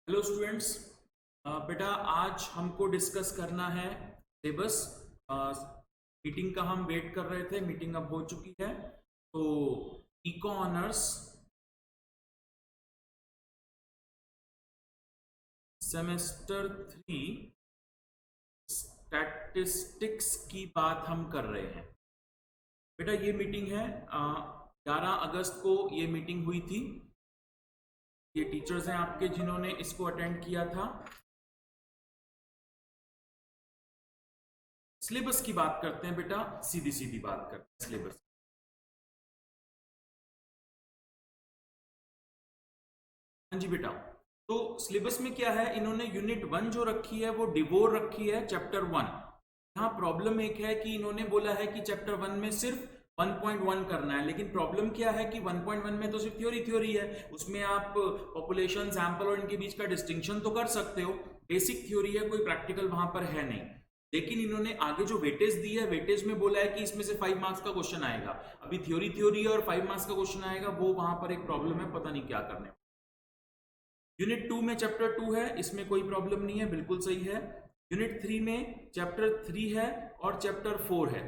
Hello students. बेटा आज हमको डिस्कस करना है सिलेबस। मीटिंग का हम वेट कर रहे थे, मीटिंग अब हो चुकी है। तो इको ऑनर्स सेमेस्टर 3 स्टैटिस्टिक्स की बात हम कर रहे हैं। बेटा ये मीटिंग है 11 अगस्त को ये मीटिंग हुई थी। ये टीचर्स हैं आपके जिन्होंने इसको अटेंड किया था। सिलेबस की बात करते हैं बेटा, सीधी सीधी बात करते हैं सिलेबस। हाँ जी बेटा, तो सिलेबस में क्या है, इन्होंने यूनिट 1 जो रखी है वो डिवोर रखी है चैप्टर 1। यहाँ प्रॉब्लम एक है कि इन्होंने बोला है कि चैप्टर 1 में सिर्फ 1.1 करना है, लेकिन प्रॉब्लम क्या है कि 1.1 में तो सिर्फ थ्योरी है। उसमें आप पॉपुलेशन, सैंपल और इनके बीच का डिस्टिंक्शन तो कर सकते हो, बेसिक थ्योरी है, कोई प्रैक्टिकल वहां पर है नहीं। लेकिन इन्होंने आगे जो वेटेज दी है, वेटेज में बोला है कि इसमें से 5 मार्क्स का क्वेश्चन आएगा। अभी थ्योरी है और 5 मार्क्स का क्वेश्चन आएगा, वो वहां पर एक प्रॉब्लम है, पता नहीं क्या करने। यूनिट 2 में चैप्टर 2 है, इसमें कोई प्रॉब्लम नहीं है, बिल्कुल सही है। यूनिट 3 में चैप्टर 3 है और चैप्टर 4 है।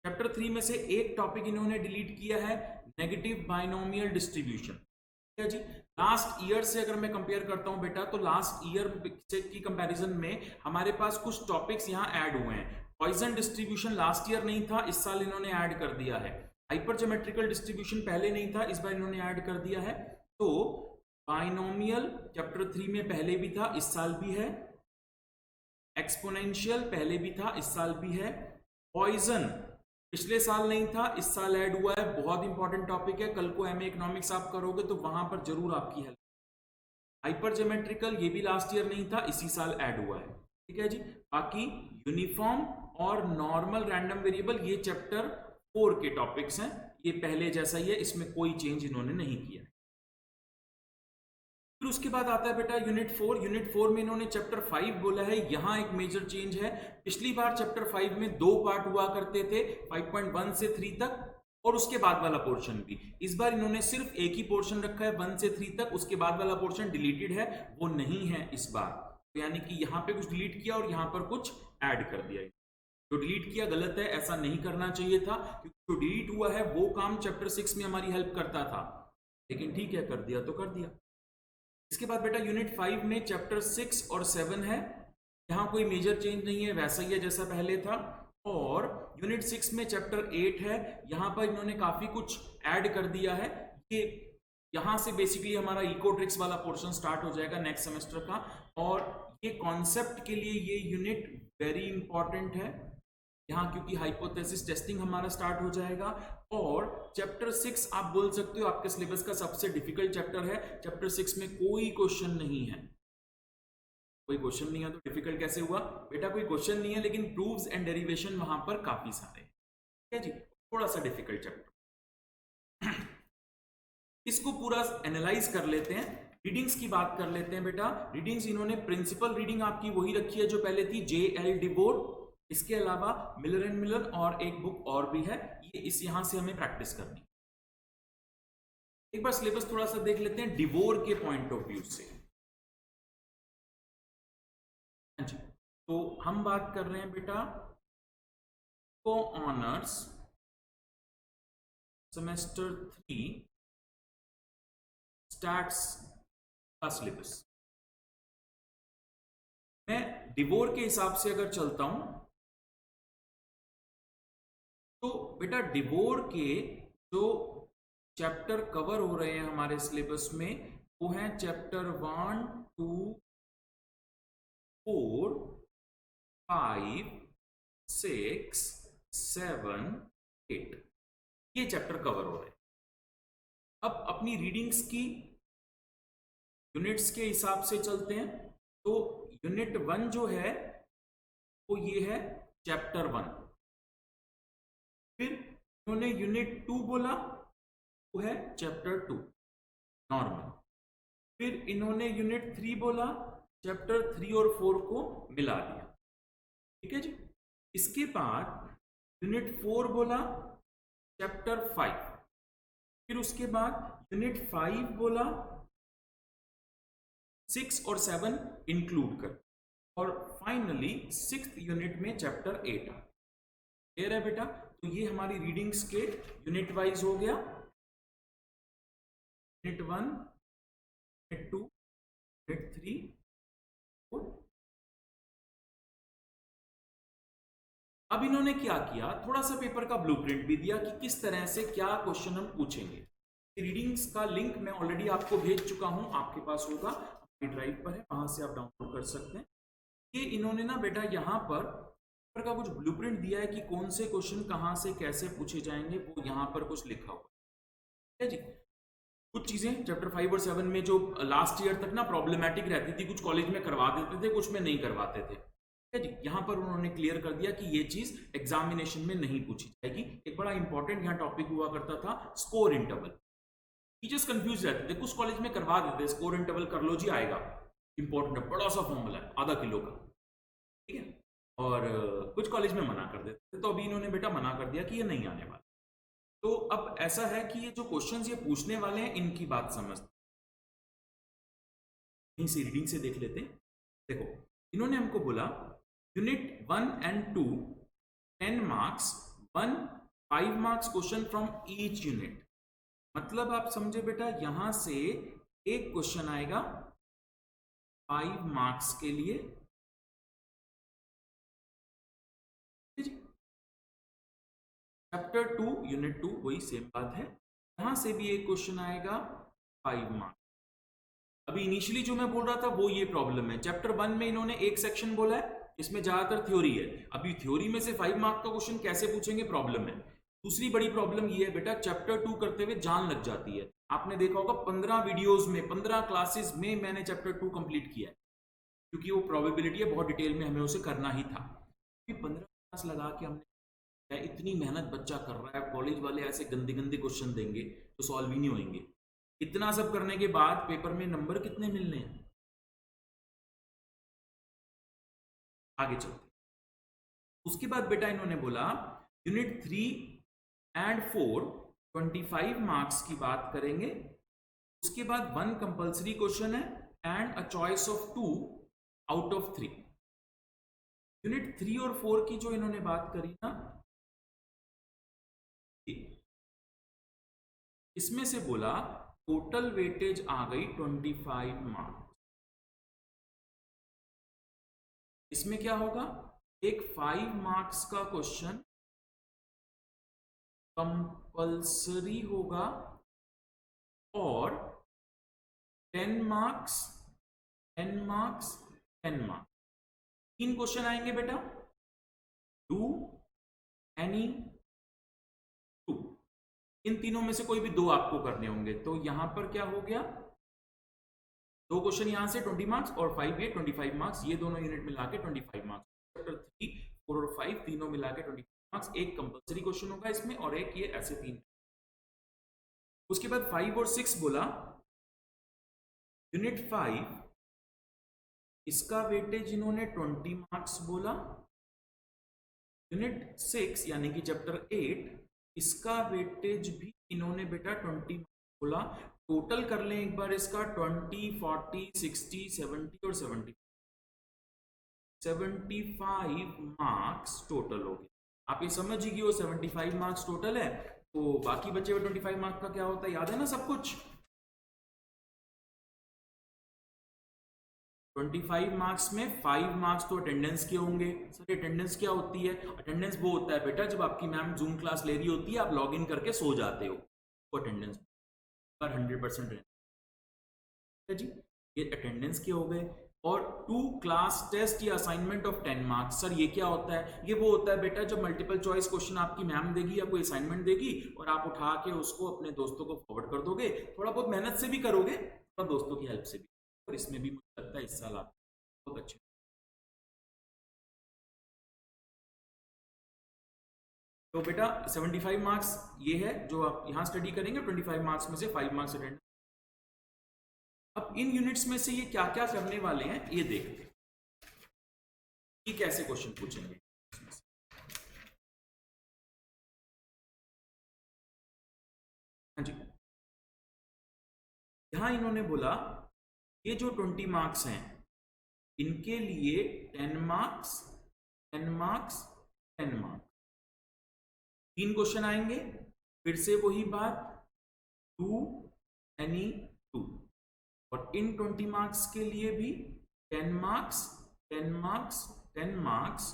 चैप्टर 3 में से एक टॉपिक इन्होंने डिलीट किया है, नेगेटिव बाइनोमियल डिस्ट्रीब्यूशन। ठीक है जी। लास्ट ईयर से अगर मैं कंपेयर करता हूं बेटा, तो लास्ट ईयर से की कंपैरिजन में हमारे पास कुछ टॉपिक्स यहां ऐड हुए हैं। पॉइजन डिस्ट्रीब्यूशन लास्ट ईयर नहीं था, इस साल इन्होंने ऐड कर दिया है। हाइपरज्योमेट्रिकल डिस्ट्रीब्यूशन पहले नहीं था, इस बार इन्होंने ऐड कर दिया है। तो बाइनोमियल चैप्टर 3 में पहले भी था, इस साल भी है। एक्सपोनेंशियल पहले भी था, इस साल भी है। पॉइजन पिछले साल नहीं था, इस साल ऐड हुआ है। बहुत इंपॉर्टेंट टॉपिक है, कल को एमए इकोनॉमिक्स आप करोगे तो वहां पर जरूर आपकी हेल्प। हाइपरज्योमेट्रिकल ये भी लास्ट ईयर नहीं था, इसी साल ऐड हुआ है। ठीक है जी। बाकी यूनिफॉर्म और नॉर्मल रैंडम वेरिएबल ये चैप्टर 4 के टॉपिक्स हैं, ये पहले जैसा ही है, इसमें कोई चेंज इन्होंने नहीं किया। फिर उसके बाद आता है बेटा यूनिट 4। यूनिट 4 में इन्होंने चैप्टर 5 बोला है, यहां एक मेजर चेंज है। पिछली बार चैप्टर 5 में 2 पार्ट हुआ करते थे, 5.1 से 3 तक, और उसके बाद वाला पोर्शन भी। इस बार इन्होंने सिर्फ एक ही पोर्शन रखा है 1 से 3 तक, उसके बाद वाला पोर्शन डिलीटेड है, वो नहीं है इस बार। तो यानी कि यहां पे कुछ डिलीट किया और यहां पर कुछ ऐड कर दिया। जो डिलीट किया गलत है, ऐसा नहीं करना चाहिए था, क्योंकि जो डिलीट हुआ है वो काम चैप्टर 6 में हमारी हेल्प करता था। लेकिन ठीक है, कर दिया तो कर दिया। इसके बाद बेटा यूनिट 5 में चैप्टर 6 और 7 है। यहाँ कोई मेजर चेंज नहीं है, वैसा ही है जैसा पहले था। और यूनिट 6 में चैप्टर 8 है, यहाँ पर इन्होंने काफी कुछ ऐड कर दिया है। ये यहाँ से बेसिकली हमारा इकोट्रिक्स वाला पोर्शन स्टार्ट हो जाएगा नेक्स्ट सेमेस्टर का, और ये कॉन्सेप्ट के लिए ये यूनिट वेरी इंपॉर्टेंट है यहाँ, क्योंकि हाइपोथेसिस टेस्टिंग हमारा स्टार्ट हो जाएगा। और चैप्टर 6 आप बोल सकते हो आपके सिलेबस का सबसे डिफिकल्ट चैप्टर है। चैप्टर 6 में कोई क्वेश्चन नहीं है, कोई क्वेश्चन नहीं है तो डिफिकल्ट कैसे हुआ बेटा? कोई क्वेश्चन नहीं है, लेकिन प्रूव्स एंड डेरिवेशन वहां पर काफी सारे। ठीक है जी, थोड़ा सा डिफिकल्ट चैप्टर। इसको पूरा एनालाइज कर लेते हैं, रीडिंग्स की बात कर लेते हैं बेटा। रीडिंग्स इन्होंने प्रिंसिपल रीडिंग आपकी वही रखी है जो पहले थी, JL डिबोर। इसके अलावा मिलर एंड मिलर और एक बुक और भी है, ये इस यहां से हमें प्रैक्टिस करनी। एक बार सिलेबस थोड़ा सा देख लेते हैं डिवोर के पॉइंट ऑफ व्यू से। हाँ जी, तो हम बात कर रहे हैं बेटा को ऑनर्स सेमेस्टर 3 स्टैट्स का सिलेबस। मैं डिवोर के हिसाब से अगर चलता हूं तो बेटा डिवोर के जो चैप्टर कवर हो रहे हैं हमारे सिलेबस में, वो हैं चैप्टर 1, 2, 4, 5, 6, 7, 8, ये चैप्टर कवर हो रहे हैं। अब अपनी रीडिंग्स की यूनिट्स के हिसाब से चलते हैं। तो यूनिट 1 जो है वो ये है चैप्टर 1। फिर उन्होंने यूनिट 2 बोला, वो है चैप्टर 2 नॉर्मल। फिर इन्होंने यूनिट 3 बोला, चैप्टर 3 और 4 को मिला दिया। ठीक है जी। इसके बाद यूनिट 4 बोला, चैप्टर 5। फिर उसके बाद यूनिट 5 बोला, 6 और 7 इंक्लूड कर, और फाइनली 6th यूनिट में चैप्टर 8 आ। क्लियर है बेटा? तो ये हमारी रीडिंग्स के यूनिट वाइज हो गया, यूनिट 1, यूनिट 2, यूनिट 3, 4। अब इन्होंने क्या किया, थोड़ा सा पेपर का ब्लूप्रिंट भी दिया कि किस तरह से क्या क्वेश्चन हम पूछेंगे। रीडिंग्स का लिंक मैं ऑलरेडी आपको भेज चुका हूं, आपके पास होगा, आपकी ड्राइव पर है, वहां से आप डाउनलोड कर सकते हैं। ये इन्होंने ना बेटा यहाँ पर का कुछ ब्लूप्रिंट दिया है कि कौन से क्वेश्चन कहां से कैसे पूछे जाएंगे, वो यहाँ पर कुछ लिखा हुआ है जी। कुछ चीजें चैप्टर 5 और 7 में जो लास्ट ईयर तक ना प्रॉब्लमेटिक रहती थी, कुछ कॉलेज में करवा देते थे, कुछ में नहीं करवाते थे, ठीक है जी। यहाँ पर उन्होंने क्लियर कर दिया कि ये चीज एग्जामिनेशन में नहीं पूछी जाएगी। एक बड़ा इंपॉर्टेंट यहाँ टॉपिक हुआ करता था स्कोर इंटरवल। टीचर्स कंफ्यूज रहते थे, कुछ कॉलेज में करवा देते स्कोर इंटरवल कर लो जी, आएगा, इंपॉर्टेंट है, बड़ा सा फॉर्मूला है आधा किलो का, ठीक है, और कुछ कॉलेज में मना कर देते थे। तो अभी इन्होंने बेटा मना कर दिया कि ये नहीं आने वाला। तो अब ऐसा है कि ये जो क्वेश्चंस ये पूछने वाले हैं, इनकी बात समझ से रीडिंग से देख लेते हैं। देखो, इन्होंने हमको बोला unit 1 and 2 10 marks, 1 5 marks question from each unit. मतलब आप समझे बेटा, यहां से एक क्वेश्चन आएगा 5 मार्क्स के लिए, चैप्टर 2 यूनिट 2 वही सेम बात है, यहां से भी एक क्वेश्चन आएगा 5 मार्क्स। अभी इनिशियली जो मैं बोल रहा था वो ये प्रॉब्लम है, चैप्टर 1 में इन्होंने एक सेक्शन बोला है, इसमें ज्यादातर थ्योरी है। अभी थ्योरी में से 5 मार्क का क्वेश्चन कैसे पूछेंगे, प्रॉब्लम है। दूसरी बड़ी प्रॉब्लम ये है बेटा, चैप्टर 2 करते हुए जान लग जाती है। आपने देखा होगा 15 वीडियोस में, 15 क्लासेस में मैंने चैप्टर 2 कंप्लीट किया है, क्योंकि वो प्रोबेबिलिटी है, बहुत डिटेल में हमें उसे करना ही था। 15 क्लास लगा के हमने, इतनी मेहनत बच्चा कर रहा है, कॉलेज वाले ऐसे गंदे गंदे क्वेश्चन देंगे तो सॉल्व ही नहीं होंगे। इतना सब करने के बाद पेपर में नंबर कितने मिलने हैं? आगे चलते, उसके बाद बेटा इन्होंने बोला यूनिट 3 एंड 4 25 मार्क्स की बात करेंगे। उसके बाद 1 कंपल्सरी क्वेश्चन है and a choice of 2 out of 3। Unit 3 और 4 की जो इन्होंने बात करी ना, इसमें से बोला टोटल वेटेज आ गई 25 मार्क्स। इसमें क्या होगा, एक 5 मार्क्स का क्वेश्चन कंपल्सरी होगा और 10 मार्क्स 10 मार्क्स 10 मार्क्स, 3 क्वेश्चन आएंगे बेटा, डू एनी 2, इन तीनों में से कोई भी 2 आपको करने होंगे। तो यहां पर क्या हो गया, 2 क्वेश्चन यहां से 20 मार्क्स और 5 ये 25 मार्क्स, ये दोनों यूनिट मिला के 25 मार्क्स। चैप्टर 3 4 और 5 तीनों मिला के 25 मार्क्स, एक कंपल्सरी क्वेश्चन होगा इसमें और एक ये ऐसे 3। उसके बाद 5 और 6 बोला यूनिट 5, इसका वेटेज इन्होंने 20 मार्क्स बोला। यूनिट 6 यानी कि चैप्टर 8, इसका वेटेज भी इन्होंने बेटा 20 बोला। टोटल कर लें एक बार इसका, 20 40 60 70 और 70, 75 मार्क्स टोटल हो गए। आप ये समझिए कि वो 75 मार्क्स टोटल है, तो बाकी बचे हुए 25 मार्क्स का क्या होता है, याद है ना सब कुछ। 25 मार्क्स में 5 मार्क्स तो अटेंडेंस के होंगे। सर अटेंडेंस क्या होती है? अटेंडेंस वो होता है बेटा जब आपकी मैम जूम क्लास ले रही होती है, आप लॉग इन करके सो जाते हो, वो अटेंडेंस पर 100% है जी। ये अटेंडेंस के हो गए। और 2 क्लास टेस्ट या असाइनमेंट ऑफ 10 मार्क्स, सर ये क्या होता है? ये वो होता है बेटा जब मल्टीपल चॉइस क्वेश्चन आपकी मैम देगी या कोई असाइनमेंट देगी और आप उठा के उसको अपने दोस्तों को फॉरवर्ड कर दोगे, थोड़ा बहुत मेहनत से भी करोगे, थोड़ा दोस्तों की हेल्प से भी, और इसमें भी मुझे लगता है इस साल आप बहुत अच्छे। तो बेटा 75 मार्क्स ये है जो आप यहां स्टडी करेंगे, 25 मार्क्स में से 5 मार्क्स अटेंड। अब इन यूनिट्स में से ये क्या क्या करने वाले हैं ये देखते हैं कि कैसे क्वेश्चन पूछेंगे। हाँ जी, यहां इन्होंने बोला ये जो 20 मार्क्स हैं इनके लिए 10 मार्क्स 10 मार्क्स 10 मार्क्स, 3 क्वेश्चन आएंगे, फिर से वही बात, 2 एनी 2, और इन 20 मार्क्स के लिए भी 10 मार्क्स 10 मार्क्स 10 मार्क्स,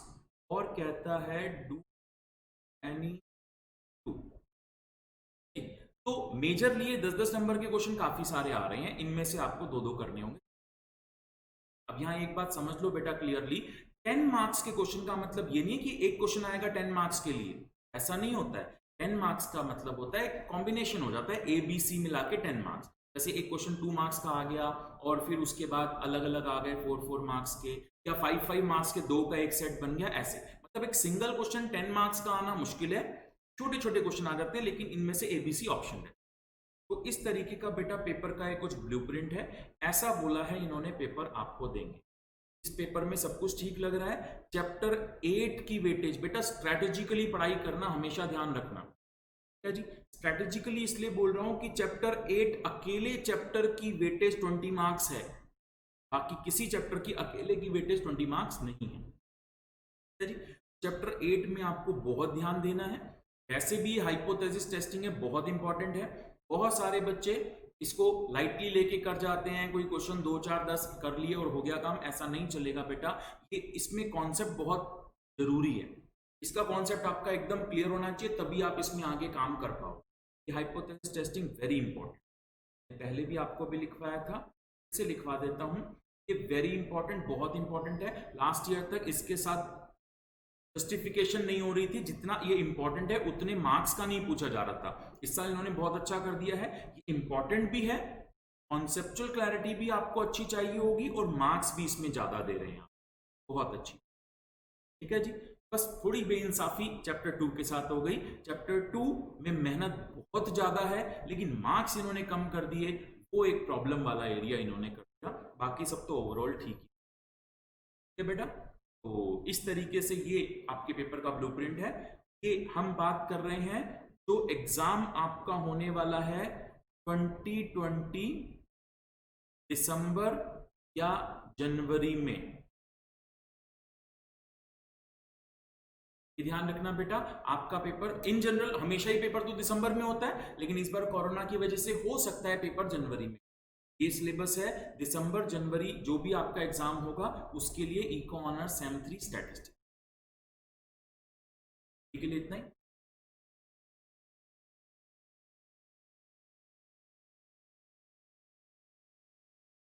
और कहता है डू एनी 2। तो मेजर लिए 10-10 नंबर के क्वेश्चन काफी सारे आ रहे हैं, इनमें से आपको 2-2 करने होंगे। अब यहां एक बात समझ लो बेटा क्लियरली, 10 मार्क्स के क्वेश्चन का मतलब ये नहीं कि एक क्वेश्चन आएगा 10 मार्क्स के लिए, ऐसा नहीं होता है। 10 मार्क्स का मतलब होता है कॉम्बिनेशन हो जाता है, ए बी सी मिला के 10 मार्क्स। जैसे एक क्वेश्चन 2 मार्क्स का आ गया और फिर उसके बाद अलग अलग आ गए 4-4 मार्क्स के, या 5-5 मार्क्स के 2 का एक सेट बन गया, ऐसे। मतलब एक सिंगल क्वेश्चन 10 मार्क्स का आना मुश्किल है, छोटे छोटे क्वेश्चन आ जाते हैं, लेकिन इनमें से एबीसी ऑप्शन है। तो इस तरीके का बेटा पेपर का एक कुछ ब्लूप्रिंट है, ऐसा बोला है इन्होंने पेपर आपको देंगे। इस पेपर में सब कुछ ठीक लग रहा है। चैप्टर 8 की वेटेज बेटा स्ट्रैटेजिकली पढ़ाई करना, हमेशा ध्यान रखना क्या जी, स्ट्रैटेजिकली इसलिए बोल रहा हूं कि चैप्टर 8 अकेले चैप्टर की वेटेज 20 मार्क्स है, बाकी किसी चैप्टर की अकेले की वेटेज 20 मार्क्स नहीं है जी। चैप्टर 8 में आपको बहुत ध्यान देना है, वैसे भी हाइपोथेसिस टेस्टिंग है, बहुत इंपॉर्टेंट है। बहुत सारे बच्चे इसको लाइटली लेके कर जाते हैं, कोई क्वेश्चन 2 4 10 कर लिए और हो गया काम, ऐसा नहीं चलेगा बेटा। ये इसमें कॉन्सेप्ट बहुत जरूरी है, इसका कॉन्सेप्ट आपका एकदम क्लियर होना चाहिए, तभी आप इसमें आगे काम कर पाओ। ये हाइपोथेसिस टेस्टिंग वेरी इंपॉर्टेंट, पहले भी आपको भी लिखवाया था, इसे लिखवा देता हूं, ये वेरी इंपॉर्टेंट, बहुत इंपॉर्टेंट है। लास्ट ईयर तक इसके साथ जस्टिफिकेशन नहीं हो रही थी, जितना ये इंपॉर्टेंट है उतने मार्क्स का नहीं पूछा जा रहा था। इस साल इन्होंने बहुत अच्छा कर दिया है, ये इंपॉर्टेंट भी है, कॉन्सेप्चुअल क्लैरिटी भी आपको अच्छी चाहिए होगी, और मार्क्स भी इसमें ज्यादा दे रहे हैं, बहुत अच्छी। ठीक है जी, बस थोड़ी बेइंसाफी चैप्टर 2 के साथ हो गई। चैप्टर 2 में मेहनत बहुत ज्यादा है, लेकिन मार्क्स इन्होंने कम कर दिए, वो एक प्रॉब्लम वाला एरिया इन्होंने कर दिया, बाकी सब तो ओवरऑल ठीक है बेटा। तो इस तरीके से ये आपके पेपर का ब्लूप्रिंट है। ये हम बात कर रहे हैं जो एग्जाम आपका होने वाला है 2020 दिसंबर या जनवरी में, ध्यान रखना बेटा। आपका पेपर इन जनरल हमेशा ही पेपर तो दिसंबर में होता है, लेकिन इस बार कोरोना की वजह से हो सकता है पेपर जनवरी में। ये सिलेबस है दिसंबर जनवरी, जो भी आपका एग्जाम होगा उसके लिए इको ऑनर्स सेम 3 स्टैटिस्टिक्स के लिए इतना ही।